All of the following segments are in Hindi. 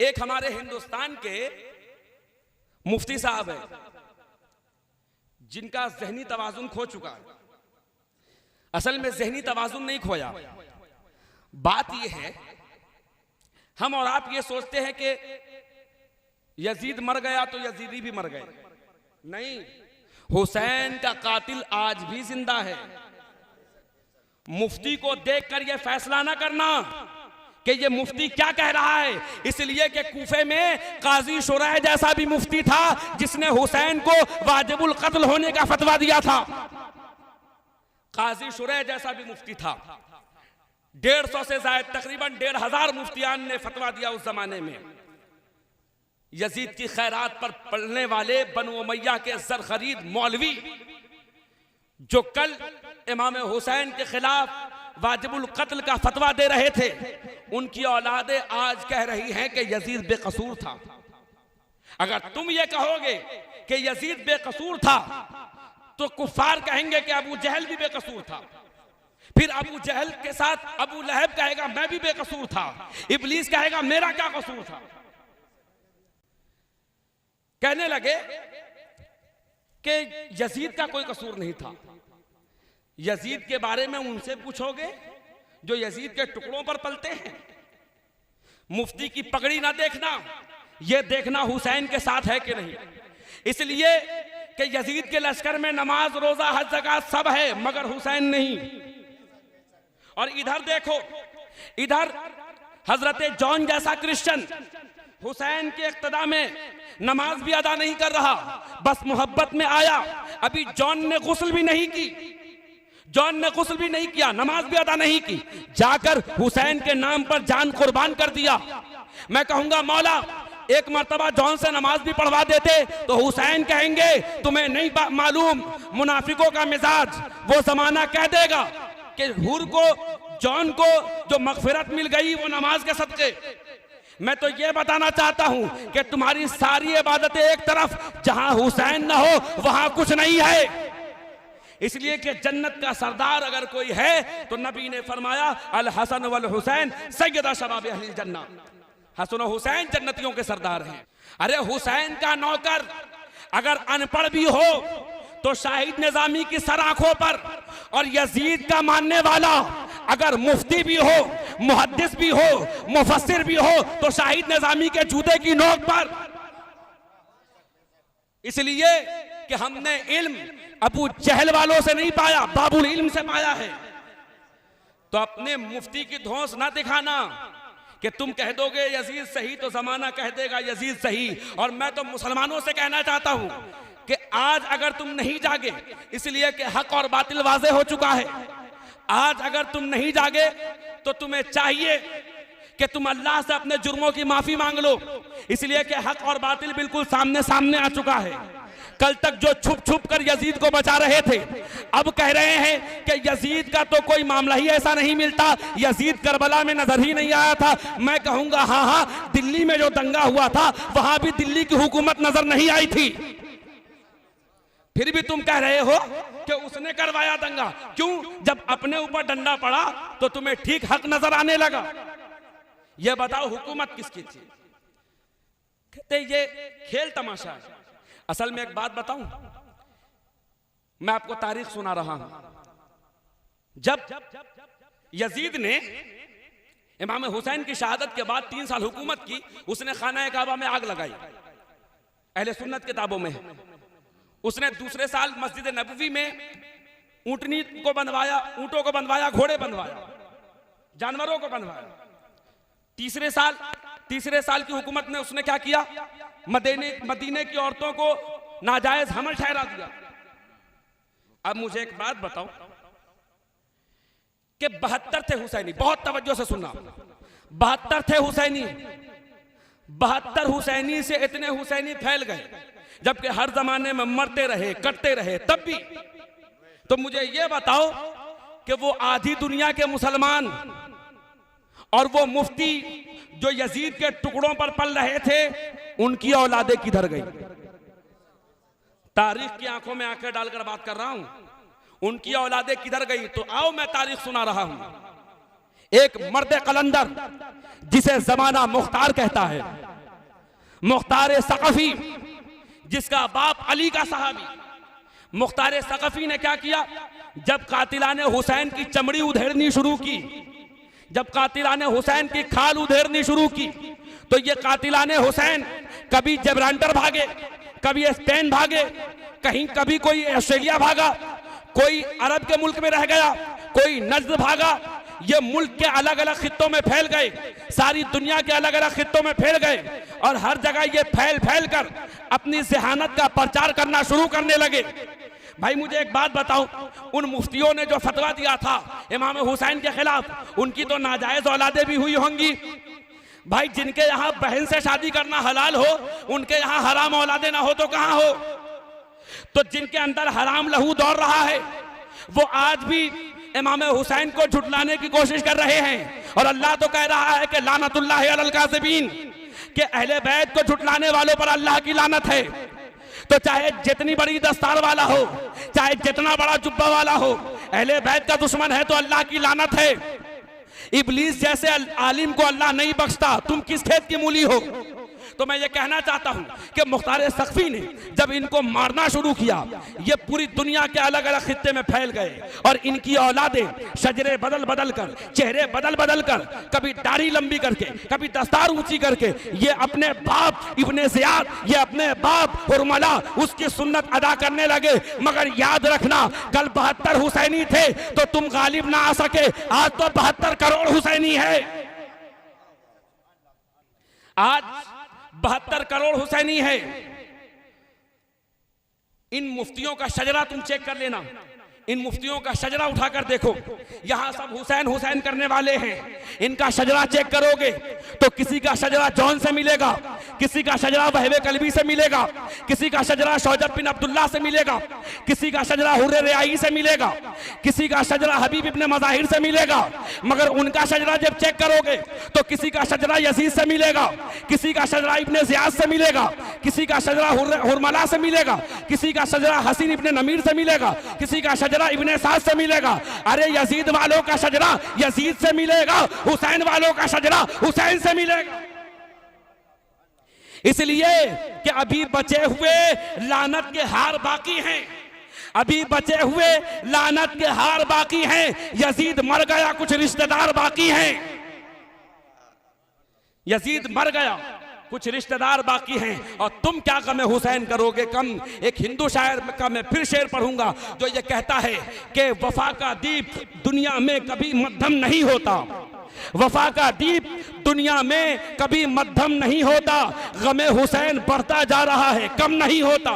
एक हमारे हिंदुस्तान के मुफ्ती साहब है जिनका ज़हनी तवाज़ुन खो चुका है। असल में ज़हनी तवाज़ुन नहीं खोया, बात यह है हम और आप ये सोचते हैं कि यजीद मर गया तो यजीदी भी मर गए। नहीं, हुसैन का कातिल आज भी जिंदा है। मुफ्ती को देखकर यह फैसला ना करना कि ये मुफ्ती क्या कह रहा है, इसलिए कि कूफे में काजी शुरैह जैसा भी मुफ्ती था जिसने हुसैन को वाजिबुल कत्ल होने का फतवा दिया था। काजी शुरैह जैसा भी मुफ्ती था। 150 से ज्यादा, तकरीबन 1500 मुफ्तियान ने फतवा दिया उस जमाने में। यजीद की खैरात पर पढ़ने वाले बनु उमैया के जर खरीद मौलवी जो कल इमाम हुसैन के खिलाफ वाजिबुल कत्ल का फतवा दे रहे थे, उनकी औलादे आज कह रही हैं कि यजीद बेकसूर था। अगर तुम ये कहोगे कि यजीद बेकसूर था तो कुफार कहेंगे कि अबू जहल भी बेकसूर था। फिर अबू जहल के साथ अबू लहब कहेगा मैं भी बेकसूर था, इब्लीस कहेगा मेरा क्या कसूर था। कहने लगे कि यजीद का कोई कसूर नहीं था। यजीद के बारे में उनसे पूछोगे जो यजीद के टुकड़ों पर पलते हैं। मुफ्ती की पगड़ी ना देखना, यह देखना हुसैन के साथ है कि नहीं। इसलिए कि यजीद के लश्कर में नमाज, रोजा, हज, ज़कात सब है, मगर हुसैन नहीं। और इधर देखो, इधर हजरत जॉन जैसा क्रिश्चियन हुसैन के इक्तदा में नमाज भी अदा नहीं कर रहा, बस मोहब्बत में आया। अभी जॉन ने गुस्ल भी नहीं की, जॉन ने गुस्ल भी नहीं किया, नमाज भी अदा नहीं की, जाकर हुसैन के नाम पर जान कुर्बान कर दिया। मैं कहूंगा मौला एक मर्तबा जॉन से नमाज भी पढ़वा देते तो हुसैन कहेंगे तुम्हें नहीं मालूम मुनाफिकों का मिजाज। वो जमाना कह देगा कि हुर को, जॉन को जो मगफिरत मिल गई वो नमाज के सदके। मैं तो ये बताना चाहता हूं कि तुम्हारी सारी इबादतें एक तरफ, जहां हुसैन ना हो वहां कुछ नहीं है। इसलिए कि जन्नत का सरदार अगर कोई है तो नबी ने फरमाया अल हसन वल हुसैन सैयदा शबाब अहली जन्नह। हसन और हुसैन जन्नतियों के सरदार हैं। अरे हुसैन का नौकर अगर अनपढ़ भी हो तो शाहिद निजामी की सर आंखों पर, और यजीद का मानने वाला अगर मुफ्ती भी हो, मुहद्दिस भी हो, मुफस्सिर भी हो तो शाहिद निजामी के जूते की नोक पर। इसलिए कि हमने इल्म अबू जहल वालों से नहीं पाया, बाबुल इल्म से पाया है। तो अपने मुफ्ती की धौंस ना दिखाना कि तुम कह दोगे यजीद सही तो जमाना कह देगा यजीद सही। और मैं तो मुसलमानों से कहना चाहता हूं कि आज अगर तुम नहीं जागे, इसलिए कि हक और बातिल वाज़े हो चुका है, आज अगर तुम नहीं जागे तो तुम्हें चाहिए कि तुम अल्लाह से अपने जुर्मों की माफी मांग लो, इसलिए कि हक और बातिल बिल्कुल सामने सामने आ चुका है। कल तक जो छुप छुप कर यजीद को बचा रहे थे, अब कह रहे हैं कि यजीद का तो कोई मामला ही ऐसा नहीं मिलता, यजीद करबला में नजर ही नहीं आया था। मैं कहूंगा हाँ हाँ, दिल्ली में जो दंगा हुआ था वहां भी दिल्ली की हुकूमत नजर नहीं आई थी, फिर भी तुम कह रहे हो कि उसने करवाया दंगा। क्यों? जब अपने ऊपर डंडा पड़ा तो तुम्हें ठीक हक नजर आने लगा। यह बताओ हुकूमत किसकी थी? कहते ये खेल तमाशा है। असल में एक बात बताऊं, मैं आपको तारीख सुना रहा हूं। जब यजीद ने इमाम हुसैन की शहादत के बाद 3 साल हुकूमत की, उसने खाना काबा में आग लगाई, अहले सुन्नत किताबों में है। उसने दूसरे साल मस्जिद नबवी में ऊंटनी को बनवाया, ऊंटों को बनवाया, घोड़े बनवाया, जानवरों को बनवाया। तीसरे साल की हुकूमत में उसने क्या किया? मदीने की औरतों को नाजायज हमल ठहरा दिया। अब मुझे एक बात बताओ कि 72 थे हुसैनी, बहुत तवज्जो से सुनना, 72 थे हुसैनी, 72 हुसैनी से इतने हुसैनी फैल गए, जबकि हर जमाने में मरते रहे, कटते रहे, तब भी। तो मुझे यह बताओ कि वो आधी दुनिया के मुसलमान और वो मुफ्ती जो यजीद के टुकड़ों पर पल रहे थे, उनकी औलादे किधर गई? तारीख की आंखों में आंखें डालकर बात कर रहा हूं, उनकी औलादे किधर गई? तो आओ मैं तारीख सुना रहा हूं। एक मर्द कलंदर जिसे जमाना मुख्तार कहता है, मुख्तार सकफी, जिसका बाप अली का सहाबी। मुख्तार सकफी ने क्या किया, जब कातिलाने हुसैन की चमड़ी उधेड़नी शुरू की, जब कातिलाने हुसैन की खाल उधेड़नी शुरू की, तो ये कातिलाने हुसैन कभी जबराल्टर भागे, कभी स्पेन भागे, कहीं कभी कोई ऑस्ट्रेलिया भागा, कोई अरब के मुल्क में रह गया, कोई नज्द भागा। ये मुल्क के अलग अलग खित्तों में फैल गए, सारी दुनिया के अलग अलग खित्तों में फैल गए और हर जगह ये फैल फैल कर अपनी ज़हानत का प्रचार करना शुरू करने लगे। भाई मुझे एक बात बताओ, उन मुफ्तियों ने जो फतवा दिया था इमाम हुसैन के खिलाफ, उनकी तो नाजायज औलादे भी हुई होंगी। भाई जिनके यहाँ बहन से शादी करना हलाल हो, उनके यहाँ हराम औलादे ना हो तो कहाँ हो। तो जिनके अंदर हराम लहू दौड़ रहा है, वो आज भी इमाम हुसैन को झुटलाने की कोशिश कर रहे हैं। और अल्लाह तो कह रहा है कि लानतुल्लाहि अलल काज़िबीन, कि अहले बैत को झुटलाने वालों पर अल्लाह की लानत है। तो चाहे जितनी बड़ी दस्तार वाला हो, चाहे जितना बड़ा जुब्बा वाला हो, अहले बैत का दुश्मन है तो अल्लाह की लानत है। इब्लीस जैसे आलिम को अल्लाह नहीं बख्शता, तुम किस खेत की मूली हो। तो मैं ये कहना चाहता हूं कि मुख्तार सकफी ने जब इनको मारना शुरू किया, ये पूरी दुनिया के अलग अलग खित्ते में फैल गए और इनकी औलादें शजरे बदल बदल कर, चेहरे बदल बदल कर, कभी दाढ़ी लंबी करके, कभी दस्तार ऊंची करके, ये अपने बाप इब्ने ज़ियाद, ये अपने बाप हुरमला उसकी सुन्नत अदा करने लगे। मगर याद रखना, कल 72 हुसैनी थे तो तुम गालिब ना आ सके, आज तो 72 करोड़ हुसैनी है। आज 72 करोड़ हुसैनी है। इन मुफ्तियों का शजरा तुम चेक कर लेना, इन मुफ्तियों का शजरा उठाकर देखो, यहां सब हुसैन हुसैन करने वाले हैं। इनका शजरा चेक करोगे तो किसी का शजरा जॉन से मिलेगा, किसी का शजरा वहबे कल्बी से मिलेगा, किसी का शजरा शौजत बिन अब्दुल्ला से मिलेगा, किसी का शजरा हुर्रे रियाई से मिलेगा, किसी का शजरा हबीब इब्ने मज़ाहिर से मिलेगा। मगर उनका शजरा जब चेक करोगे तो किसी का शजरा यजीद से मिलेगा, किसी का शजरा इब्ने ज़ियाद से मिलेगा, किसी का शजरा हुरमला से मिलेगा, किसी का शजरा हसीन इब्ने नमीर से मिलेगा, किसी का शजरा इब्ने साद से मिलेगा। अरे यजीद वालों का शजरा यजीद से मिलेगा, हुसैन वालों का शजरा हुसैन से मिलेगा। इसलिए कि अभी बचे हुए लानत के हार बाकी हैं, अभी बचे हुए लानत के हार बाकी हैं। यजीद मर गया, कुछ रिश्तेदार बाकी हैं। यजीद मर गया, कुछ रिश्तेदार बाकी हैं। और तुम क्या गम हुसैन करोगे कम। एक हिंदू शायर का मैं फिर शेर पढ़ूंगा जो ये कहता है कि वफा का दीप दुनिया में कभी मध्यम नहीं होता, वफा का दीप दुनिया में कभी मध्यम नहीं होता। गमे हुसैन बढ़ता जा रहा है, कम नहीं होता।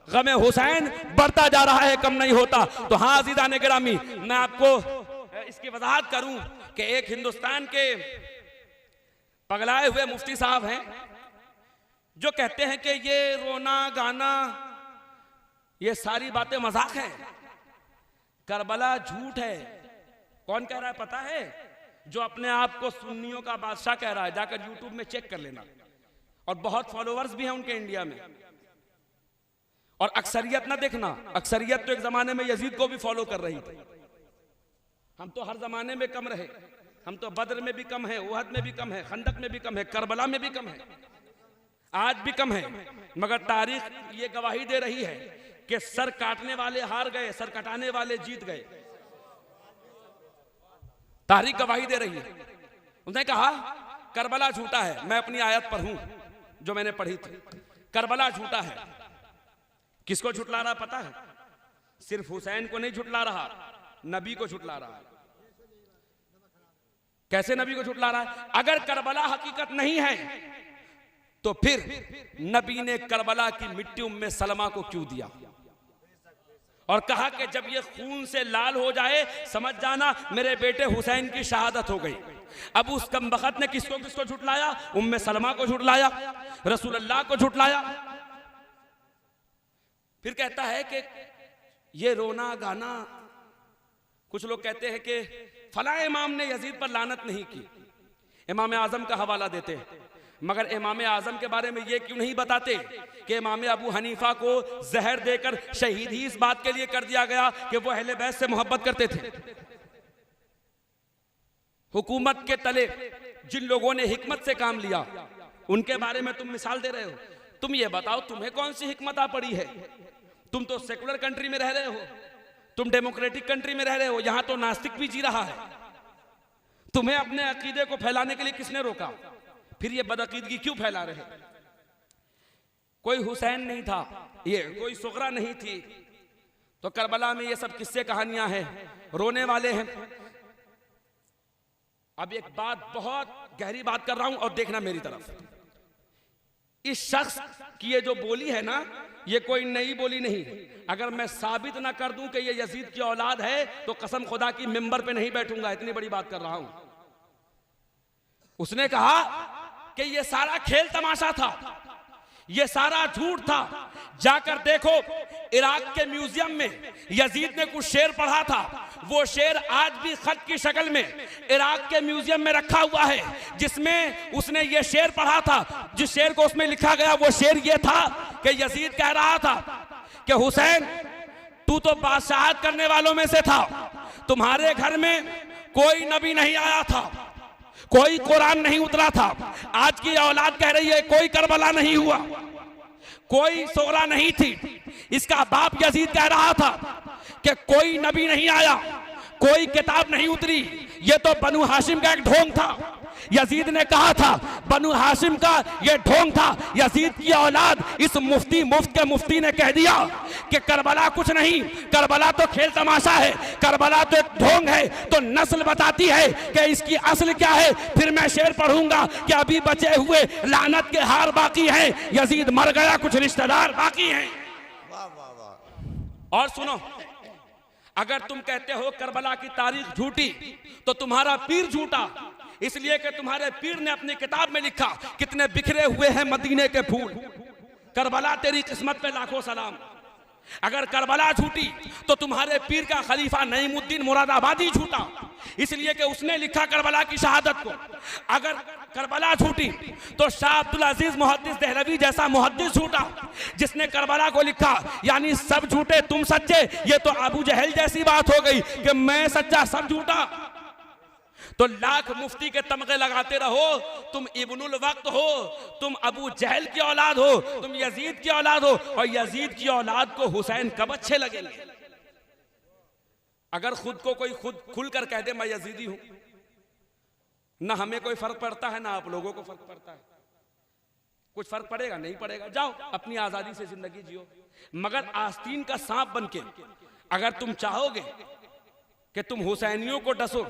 गमे हुसैन बढ़ता जा रहा है, कम नहीं होता। तो हाँ अज़ीज़ान गिरामी, मैं आपको इसकी वजाहत करूं कि एक हिंदुस्तान के पगलाए हुए मुफ्ती साहब हैं जो कहते हैं कि ये रोना गाना ये सारी बातें मजाक है, करबला झूठ है। कौन कह रहा है पता है? जो अपने आप को सुन्नियों का बादशाह कह रहा है। जाकर यूट्यूब में चेक कर लेना। और बहुत फॉलोवर्स भी हैं उनके इंडिया में। और अक्सरियत ना देखना, अक्सरियत तो एक जमाने में यजीद को भी फॉलो कर रही थी। हम तो हर जमाने में कम रहे, हम तो बद्र में भी कम है, उहद में भी कम है, खंदक में भी कम है, करबला में भी कम है, आज भी कम है। मगर तारीख ये गवाही दे रही है कि सर काटने वाले हार गए, सर कटाने वाले जीत गए। तारीख गवाही दे रही है। उसने कहा करबला झूठा है। मैं अपनी आयत पढ़ूं जो मैंने पढ़ी थी। करबला झूठा है। किसको झुटला रहा पता है? सिर्फ हुसैन को नहीं झुटला रहा, नबी को झुटला रहा है। कैसे नबी को झुटला रहा है? अगर करबला हकीकत नहीं है तो फिर नबी ने करबला की मिट्टी उम्मे सलमा को क्यों दिया? और कहा कि जब ये खून से लाल हो जाए समझ जाना मेरे बेटे हुसैन की शहादत हो गई। अब उस कमबख्त ने किसको किसको झुटलाया? उम्मे सलमा को झुटलाया, रसूलुल्लाह को झुटलाया। फिर कहता है कि ये रोना गाना, कुछ लोग कहते हैं कि फला इमाम ने यजीद पर लानत नहीं की, इमाम आजम का हवाला देते हैं। मगर इमाम आजम के बारे में ये क्यों नहीं बताते कि इमाम अबू हनीफा को जहर देकर शहीद ही इस बात के लिए कर दिया गया कि वो अहले बैत से मोहब्बत करते थे। हुकूमत के तले जिन लोगों ने हिकमत से काम लिया उनके बारे में तुम मिसाल दे रहे हो। तुम ये बताओ तुम्हें कौन सी हिकमत आ पड़ी है? तुम तो सेकुलर कंट्री में रह रहे हो, तुम डेमोक्रेटिक कंट्री में रह रहे हो, यहां तो नास्तिक भी जी रहा है। तुम्हें अपने अकीदे को फैलाने के लिए किसने रोका? फिर ये बदअकीदगी क्यों फैला रहे? कोई हुसैन नहीं था, ये कोई सुगरा नहीं थी, तो करबला में ये सब किस्से कहानियां हैं, रोने वाले हैं। अब एक बात, बहुत गहरी बात कर रहा हूं और देखना मेरी तरफ। इस शख्स की ये जो बोली है ना, ये कोई नई बोली नहीं। अगर मैं साबित ना कर दूं कि ये यजीद की औलाद है तो कसम खुदा की मिंबर पे नहीं बैठूंगा, इतनी बड़ी बात कर रहा हूं। उसने कहा कि ये सारा खेल तमाशा था, ये सारा झूठ था। जाकर देखो इराक के म्यूजियम में यजीद ने कुछ शेर पढ़ा था, वो शेर आज भी खत की शक्ल में इराक के म्यूजियम में रखा हुआ है, जिसमें उसने ये शेर पढ़ा था। जिस शेर को उसमें लिखा गया वो शेर ये था कि यजीद कह रहा था कि हुसैन तू तो बादशाहत करने वालों में से था, तुम्हारे घर में कोई नबी नहीं आया था, कोई कुरान नहीं उतरा था। आज की औलाद कह रही है कोई करबला नहीं हुआ, कोई सोरा नहीं थी। इसका बाप यजीद कह रहा था कि कोई नबी नहीं आया, कोई किताब नहीं उतरी, ये तो बनु हाशिम का एक ढोंग था। यजीद ने कहा था बनु हाशिम का ये ढोंग था। यजीद की औलाद इस मुफ्त के मुफ्ती ने कह दिया कि करबला कुछ नहीं, करबला तो खेल तमाशा है, करबला तो एक ढोंग है। तो नस्ल बताती है कि इसकी असल क्या है। फिर मैं शेर पढ़ूंगा कि अभी बचे हुए लानत के हार बाकी हैं, यजीद मर गया, कुछ रिश्तेदार बाकी हैं। वाह वाह वाह। और सुनो, अगर तुम कहते हो करबला की तारीख झूठी तो तुम्हारा पीर झूठा, इसलिए कि तुम्हारे पीर ने अपनी किताब में लिखा कितने बिखरे हुए हैं मदीने के फूल, करबला तेरी किस्मत पे लाखों सलाम। अगर करबला झूठी तो तुम्हारे पीर का खलीफा नईमुद्दीन मुरादाबादी झूठा, इसलिए कि उसने लिखा करबला की शहादत को। अगर करबला झूठी तो शाह अब्दुल अजीज मुहद्दिस देहलवी जैसा मुहद्दिस झूठा, जिसने करबला को लिखा। यानी सब झूठे तुम सच्चे, ये तो अबू जहल जैसी बात हो गई कि मैं सच्चा सब झूठा। तो लाख मुफ्ती के तमगे लगाते रहो, तुम इब्नुल वक्त हो, तुम अबू जहल की औलाद हो, तुम यजीद की औलाद हो, और यजीद की औलाद को हुसैन कब अच्छे लगेंगे? अगर खुद को कोई खुद खुलकर कह दे मैं यजीदी हूं, ना हमें कोई फर्क पड़ता है, ना आप लोगों को फर्क पड़ता है। कुछ फर्क पड़ेगा? नहीं पड़ेगा। जाओ अपनी आजादी से जिंदगी जियो, मगर आस्तीन का सांप बनके अगर तुम चाहोगे कि तुम हुसैनियों को डसो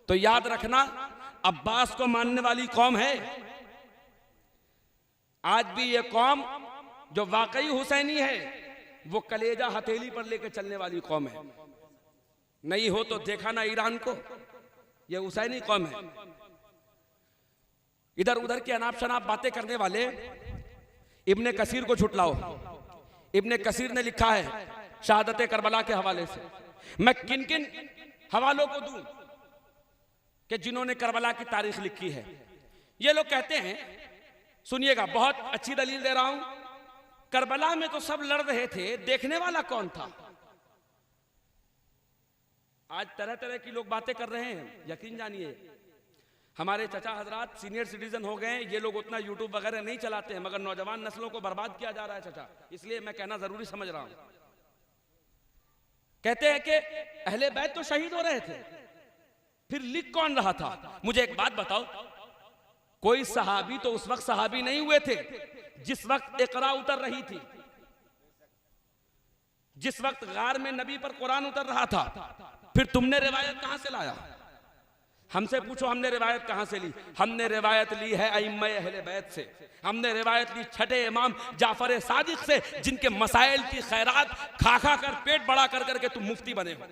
तो याद रखना अब्बास को मानने वाली कौम है। आज भी ये कौम जो वाकई हुसैनी है वो कलेजा हथेली पर लेकर चलने वाली कौम है। नहीं हो तो देखा ना ईरान को, ये हुसैनी कौम है। इधर उधर की अनाप शनाप बातें करने वाले इब्ने कसीर को झुटलाओ। इब्ने कसीर ने लिखा है शहादत करबला के हवाले से, मैं किन किन हवालों को दूं कि जिन्होंने करबला की तारीख लिखी है। ये लोग कहते हैं, सुनिएगा, बहुत अच्छी दलील दे रहा हूं, करबला में तो सब लड़ रहे थे, देखने वाला कौन था? आज तरह तरह की लोग बातें कर रहे हैं। यकीन जानिए हमारे चचा हजरात सीनियर सिटीजन हो गए, ये लोग उतना यूट्यूब वगैरह नहीं चलाते हैं, मगर नौजवान नस्लों को बर्बाद किया जा रहा है चचा, इसलिए मैं कहना जरूरी समझ रहा हूं। कहते हैं कि अहले बैत तो शहीद हो रहे थे, फिर लिख कौन रहा था? मुझे एक बात बताओ, कोई सहाबी तो उस वक्त सहाबी नहीं हुए थे जिस वक्त इकरा उतर रही थी, जिस वक्त गार में नबी पर कुरान उतर रहा था। फिर तुमने रिवायत कहां से लाया? हमसे पूछो हमने रिवायत कहां से ली? हमने रिवायत ली है अइम्मा अहले बैत से, हमने रिवायत ली छठे इमाम जाफर सादिक से, जिनके मसाइल की खैरात खा खा कर पेट बड़ा कर करके तुम मुफ्ती बने हो।